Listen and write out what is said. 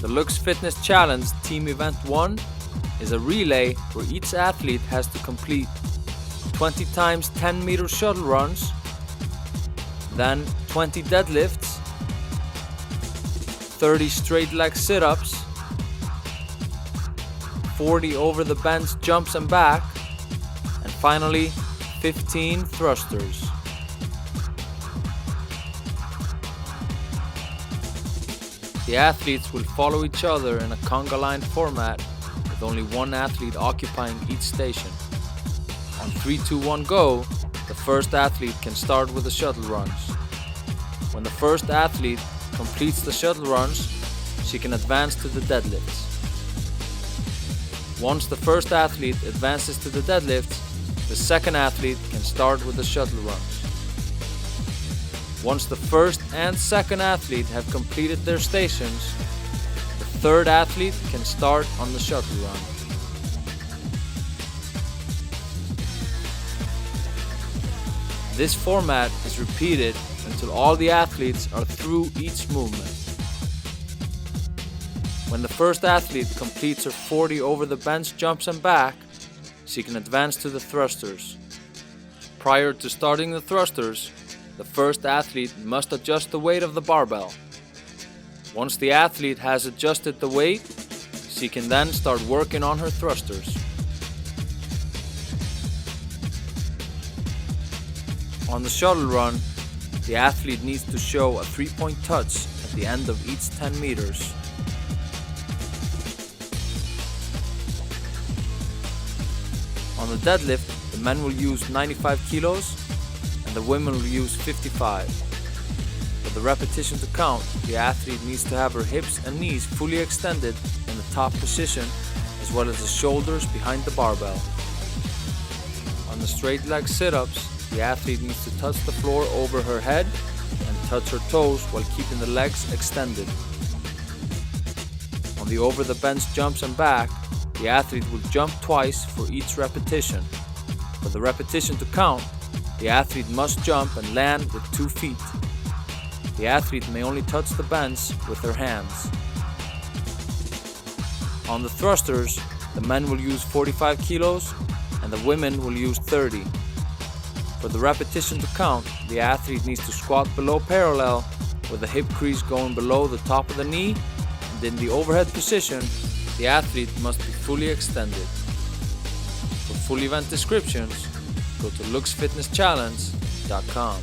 The LuxFitness Challenge Team Event 1 is a relay where each athlete has to complete 20 times 10-meter shuttle runs, then 20 deadlifts, 30 straight leg sit-ups, 40 over the bench jumps and back, and finally 15 thrusters. The athletes will follow each other in a conga line format with only one athlete occupying each station. On 3, 2, 1 go, the first athlete can start with the shuttle runs. When the first athlete completes the shuttle runs, she can advance to the deadlifts. Once the first athlete advances to the deadlifts, the second athlete can start with the shuttle runs. Once the first and second athlete have completed their stations, the third athlete can start on the shuttle run. This format is repeated until all the athletes are through each movement. When the first athlete completes her 40 over the bench jumps and back, she can advance to the thrusters. Prior to starting the thrusters, the first athlete must adjust the weight of the barbell. Once the athlete has adjusted the weight, she can then start working on her thrusters. On the shuttle run, the athlete needs to show a 3-point touch at the end of each 10 meters. On the deadlift, the men will use 95 kilos and the women will use 55. For the repetition to count, the athlete needs to have her hips and knees fully extended in the top position, as well as the shoulders behind the barbell. On the straight leg sit-ups, the athlete needs to touch the floor over her head and touch her toes while keeping the legs extended. On the over the bench jumps and back, the athlete will jump twice for each repetition. For the repetition to count, the athlete must jump and land with 2 feet. The athlete may only touch the bench with her hands. On the thrusters, the men will use 45 kilos and the women will use 30. For the repetition to count, the athlete needs to squat below parallel with the hip crease going below the top of the knee, and in the overhead position, the athlete must be fully extended. For full event descriptions, go to LuxFitnessChallenge.com.